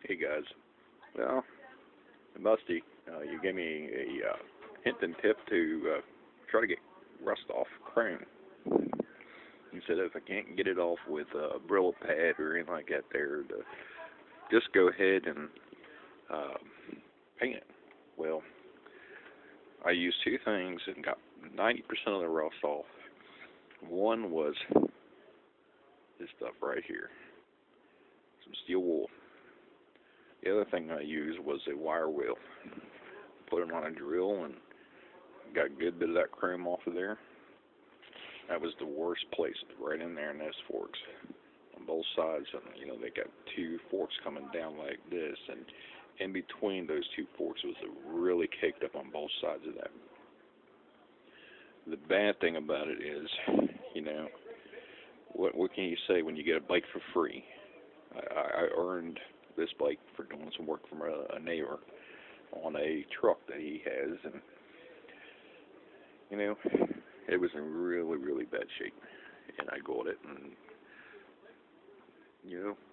Hey guys, well, Musty, you gave me a hint and tip to try to get rust off chrome. You said if I can't get it off with a Brillo pad or anything like that there, to just go ahead and uh, paint it. Well, I used two things and got 90% of the rust off. One was this stuff right here, some steel wool. The other thing I used was a wire wheel. Put it on a drill and got a good bit of that chrome off of there. That was the worst place, right in there in those forks on both sides. And they got two forks coming down like this, and in between those two forks was really caked up on both sides of that. The bad thing about it is, what can you say when you get a bike for free? I earned this bike for doing some work for a neighbor on a truck that he has, and it was in really, really bad shape. And I got it and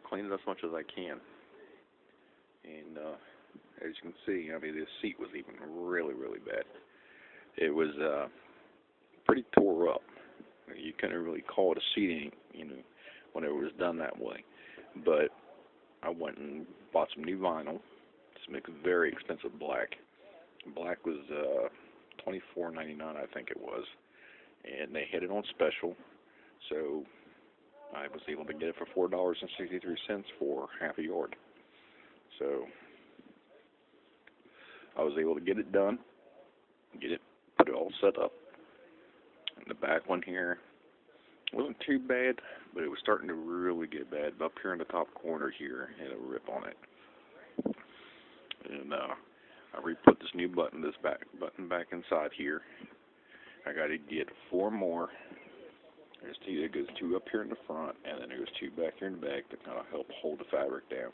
cleaned it as much as I can. And as you can see, the seat was even really, really bad. It was pretty tore up. You couldn't really call it a seating, when it was done that way. But I went and bought some new vinyl, some very expensive black. Black was $24.99, I think it was, and they had it on special, so I was able to get it for $4.63 for half a yard. So I was able to get it done, put it all set up. And the back one here wasn't too bad, but it was starting to really get bad. Up here in the top corner here, had a rip on it. And I re-put this new button back inside here. I got to get four more. It goes two up here in the front, and then there's two back here in the back that kind of help hold the fabric down.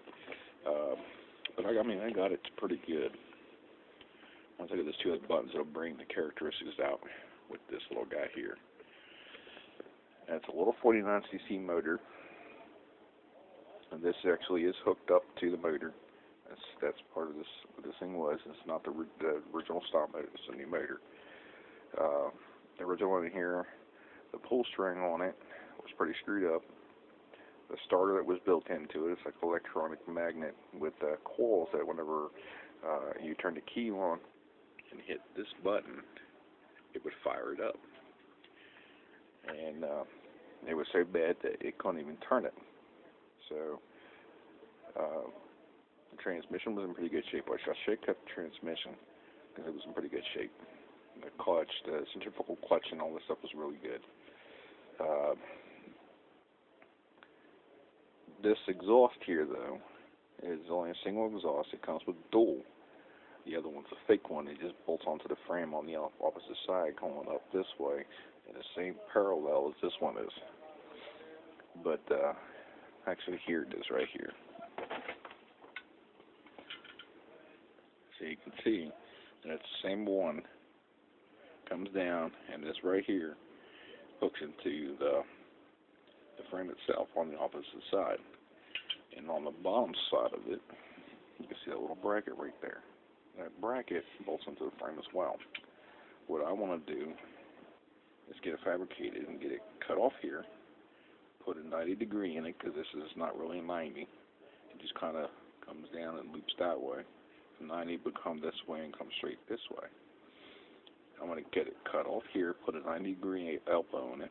But I got it pretty good. Once I get those two other buttons, it'll bring the characteristics out with this little guy here. And it's a little 49cc motor, and this actually is hooked up to the motor. That's part of this. What this thing was. It's not the original style motor. It's a new motor. The original one here, the pull string on it was pretty screwed up. The starter that was built into it is like an electronic magnet with coils that whenever you turn the key on and hit this button, it would fire it up. And it was so bad that it couldn't even turn it. So the transmission was in pretty good shape. I should cut the transmission because it was in pretty good shape. The clutch, the centrifugal clutch, and all this stuff was really good. This exhaust here, though, is only a single exhaust. It comes with dual. The other one's a fake one. It just bolts onto the frame on the opposite side, going up this way, in the same parallel as this one is. But actually, here it is, right here. So you can see that it's the same one. Comes down, and this right here hooks into the frame itself on the opposite side. And on the bottom side of it, you can see a little bracket right there. That bracket bolts into the frame as well. What I want to do is get it fabricated and get it cut off here, put a 90 degree in it, because this is not really a 90. It just kind of comes down and loops that way. 90 would come this way and come straight this way. I'm going to get it cut off here, put a 90 degree elbow in it.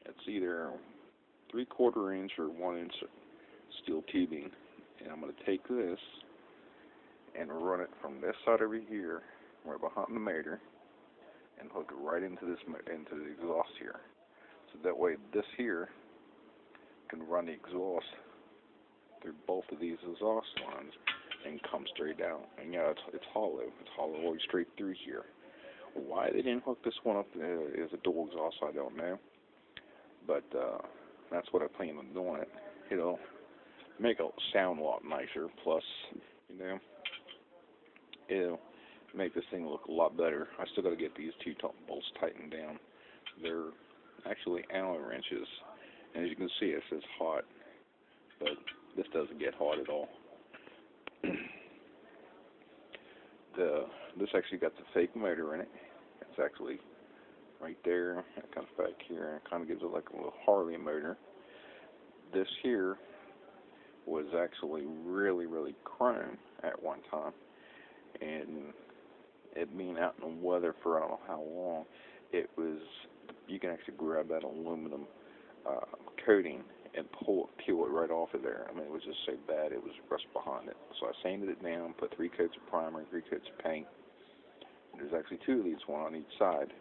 It's either 3/4 inch or 1 inch steel tubing. And I'm going to take this and run it from this side over here, right behind the motor, and hook it right into the exhaust here. So that way this here can run the exhaust through both of these exhaust lines and come straight down. And it's hollow. It's hollow all the way straight through here. Why they didn't hook this one up as a dual exhaust, I don't know. But that's what I plan on doing. It'll make it sound a lot nicer. Plus, it'll make this thing look a lot better. I still got to get these two top bolts tightened down. They're actually Allen wrenches. And as you can see, it says hot. But this doesn't get hot at all. this actually got the fake motor in it. It's actually right there. It comes back here and it kind of gives it like a little Harley motor. This here was actually really, really chrome at one time, and it being out in the weather for I don't know how long, it was, you can actually grab that aluminum coating and peel it right off of there. I mean, it was just so bad, it was rust behind it. So I sanded it down, put 3 coats of primer, 3 coats of paint. There's actually 2 of these, one on each side.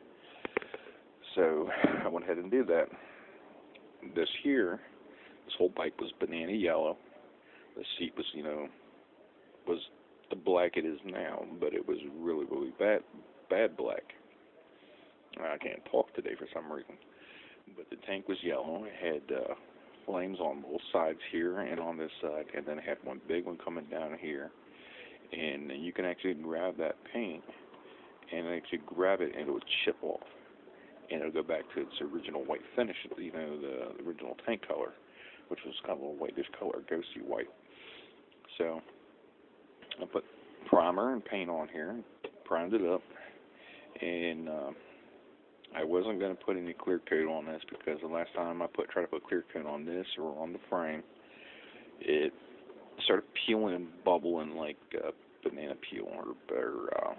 So I went ahead and did that. This here, this whole bike was banana yellow. The seat was, was the black it is now, but it was really, really bad black. I can't talk today for some reason. But the tank was yellow. It had flames on both sides here and on this side, and then it had one big one coming down here. And you can actually grab that paint and actually grab it and it would chip off. And it'll go back to its original white finish, the original tank color, which was kind of a little whitish color, ghosty white. So I put primer and paint on here, primed it up, and I wasn't going to put any clear coat on this because the last time I tried to put clear coat on this or on the frame, it started peeling and bubbling like banana peel or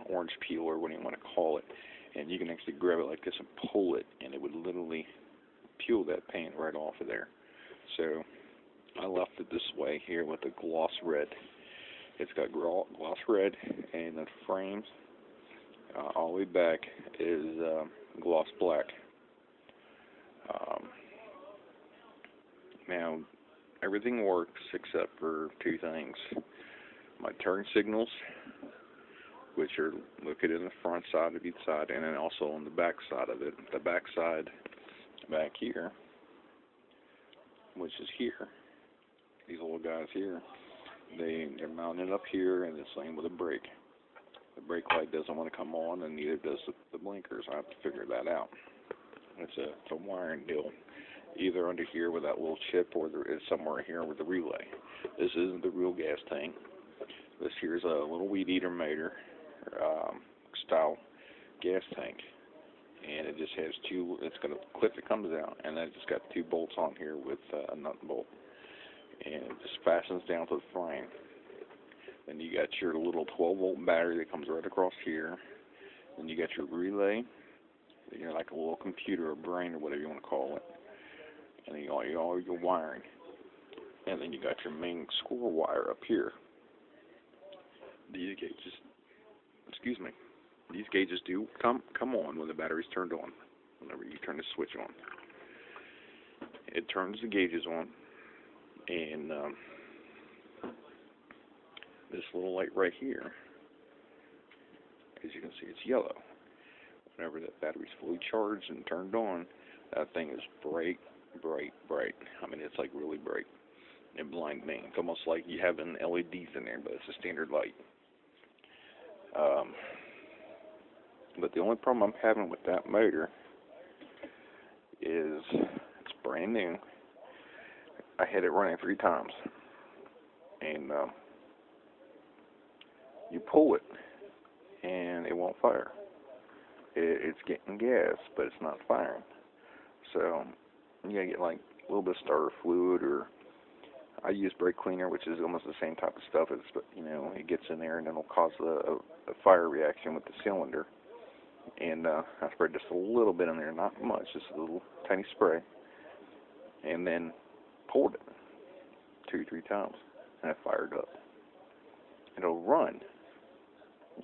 orange peel or what do you want to call it. And you can actually grab it like this and pull it, and it would literally peel that paint right off of there. So I left it this way here with the gloss red. It's got gloss red, and the frames all the way back is gloss black. Now, everything works except for 2 things. My turn signals, which are located in the front side of each side, and then also on the back side of it. The back side, back here, which is here, these little guys here, they're mounted up here, and it's same with the brake. The brake light doesn't want to come on, and neither does the blinkers. I have to figure that out. It's a wiring deal, either under here with that little chip, or there is somewhere here with the relay. This isn't the real gas tank. This here is a little weed eater motor style gas tank, and it just has 2. It's got a clip that comes out, and then it just got 2 bolts on here with a nut and bolt, and it just fastens down to the frame. Then you got your little 12-volt battery that comes right across here. Then you got your relay, like a little computer or brain or whatever you want to call it, and then all your wiring, and then you got your main squirrel wire up here. These gauges do come on when the battery's turned on, whenever you turn the switch on. It turns the gauges on, and this little light right here, as you can see, it's yellow. Whenever that battery's fully charged and turned on, that thing is bright, bright, bright. I mean, it's like really bright. It blinds me. It's almost like you have an LEDs in there, but it's a standard light. But the only problem I'm having with that motor is it's brand new. I had it running 3 times, and you pull it, and it won't fire. It's getting gas, but it's not firing. So you gotta get like a little bit of starter fluid, or I use brake cleaner, which is almost the same type of stuff. It gets in there and it'll cause a fire reaction with the cylinder. And I sprayed just a little bit in there, not much, just a little tiny spray, and then pulled it 2-3 times, and it fired up. It'll run,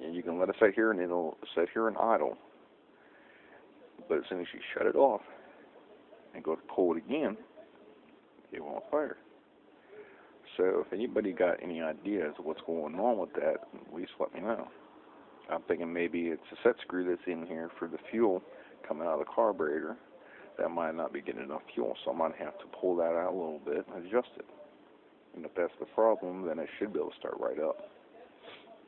and you can let it sit here, and it'll sit here and idle. But as soon as you shut it off and go to pull it again, it won't fire. So if anybody got any ideas of what's going on with that, at least let me know. I'm thinking maybe it's a set screw that's in here for the fuel coming out of the carburetor that might not be getting enough fuel, so I might have to pull that out a little bit and adjust it. And if that's the problem, then it should be able to start right up.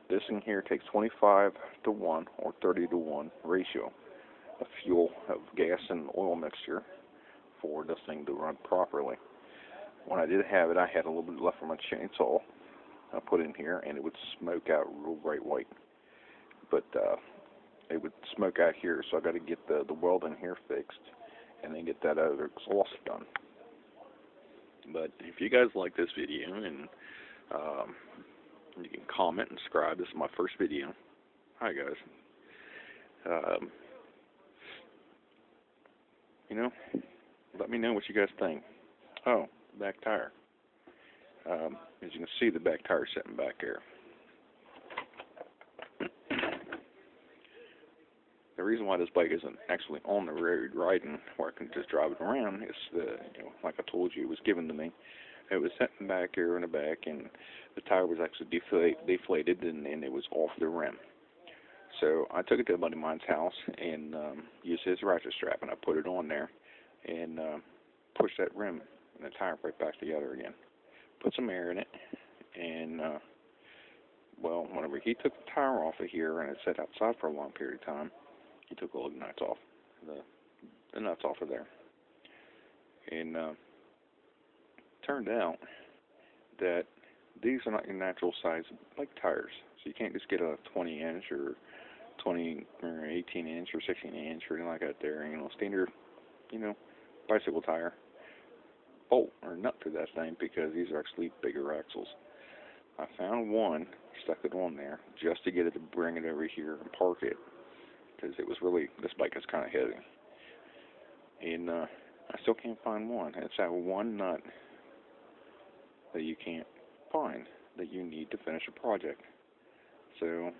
This in here takes 25-1 or 30-1 ratio of fuel, of gas and oil mixture for this thing to run properly. When I did have it, I had a little bit left from my chainsaw I put in here, and it would smoke out real bright white. but it would smoke out here, so I got to get the weld in here fixed, and then get that other exhaust done. But if you guys like this video, and you can comment and subscribe. This is my first video. Hi guys. You know, let me know what you guys think. Oh, back tire. As you can see, the back tire sitting back there. The reason why this bike isn't actually on the road riding, where I can just drive it around, is like I told you, it was given to me. It was sitting back here in the back, and the tire was actually deflated, and it was off the rim. So I took it to a buddy of mine's house and used his ratchet strap, and I put it on there and pushed that rim and the tire right back together again. Put some air in it, and well, whenever he took the tire off of here and it sat outside for a long period of time, he took all the nuts off, the nuts off of there. And turned out that these are not your natural size bike tires. So you can't just get a 20-inch or 20 or 18-inch or 16-inch or anything like that there. Standard, bicycle tire. Bolt or nut through that thing, because these are actually bigger axles. I found one, stuck it on there just to get it to bring it over here and park it, because it was really, this bike is kind of heavy. And I still can't find one. It's that one nut that you can't find that you need to finish a project. So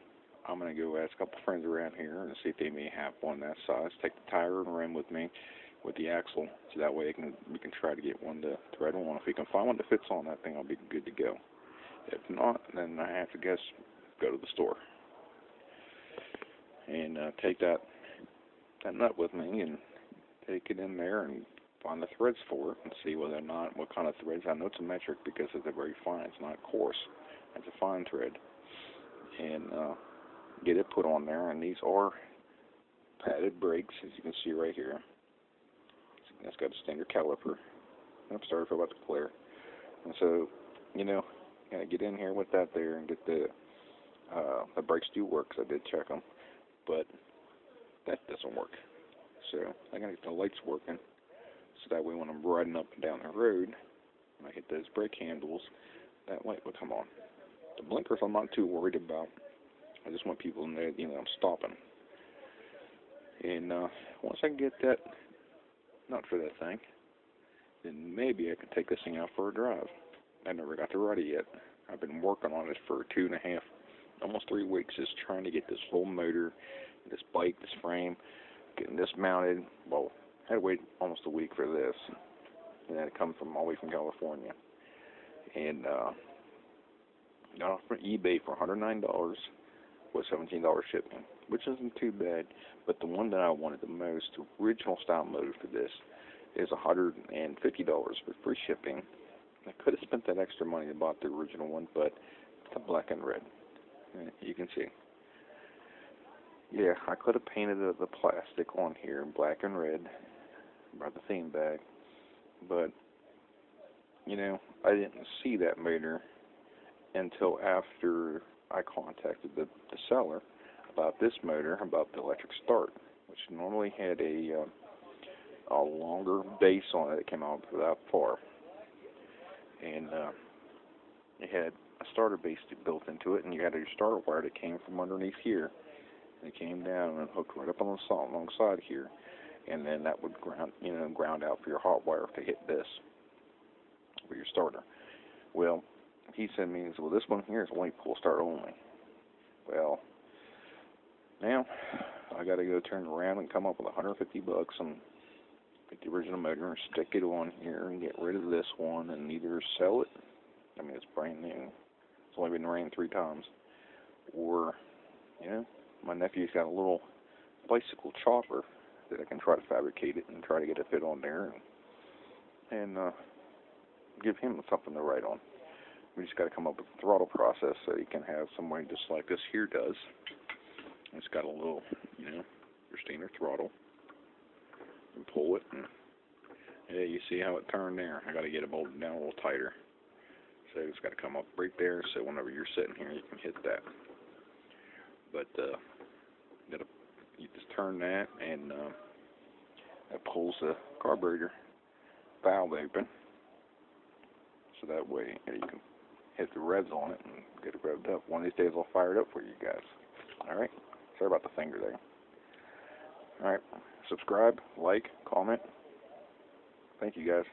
I'm going to go ask a couple friends around here and see if they may have one that size. Take the tire and rim with me with the axle, so that way we can try to get one to thread on. If we can find one that fits on that thing, I'll be good to go. If not, then I have to go to the store and take that nut with me and take it in there and find the threads for it and see whether or not, what kind of threads. I know it's a metric because it's very fine. It's not coarse. It's a fine thread. And get it put on there. And these are padded brakes, as you can see right here. It's got a standard caliper. I'm sorry if I'm about to clear. And so, gotta get in here with that there and get the brakes do work, because I did check them, but that doesn't work. So I gotta get the lights working, so that way when I'm riding up and down the road, when I hit those brake handles, that light will come on. The blinkers I'm not too worried about. I just want people to know, I'm stopping. And once I get that nut for that thing, then maybe I can take this thing out for a drive. I never got to ride it yet. I've been working on it for 2.5, almost 3 weeks, just trying to get this whole motor, this bike, this frame, getting this mounted. Well, I had to wait almost a week for this, and then it comes from all the way from California. And got off from eBay for $109 with $17 shipping, which isn't too bad. But the one that I wanted the most, the original style motor for this, is $150 with free shipping. I could have spent that extra money and bought the original one, but it's a black and red. You can see. Yeah, I could have painted the plastic on here in black and red, brought the theme bag, but I didn't see that motor until after I contacted the seller about this motor, about the electric start, which normally had a longer base on it that came out without far, and it had a starter base built into it, and you had a starter wire that came from underneath here, and it came down and hooked right up on the alongside here, and then that would ground out for your hot wire to hit this for your starter. Well, he said to me, well, this one here is only pull start only. Well, now I got to go turn around and come up with $150 and get the original motor and stick it on here and get rid of this one and either sell it. I mean, it's brand new. It's only been ran 3 times. Or, my nephew's got a little bicycle chopper that I can try to fabricate it and try to get it fit on there and give him something to ride on. We just got to come up with a throttle process so he can have somebody just like this here does. It's got a little, your standard throttle. And pull it, and yeah, you see how it turned there. I got to get it bolted down a little tighter. So it's got to come up right there, so whenever you're sitting here, you can hit that. But turn that, and that pulls the carburetor valve open. So that way you can hit the revs on it and get it revved up. One of these days I'll fire it up for you guys. Alright? Sorry about the finger there. Alright. Subscribe, like, comment. Thank you guys.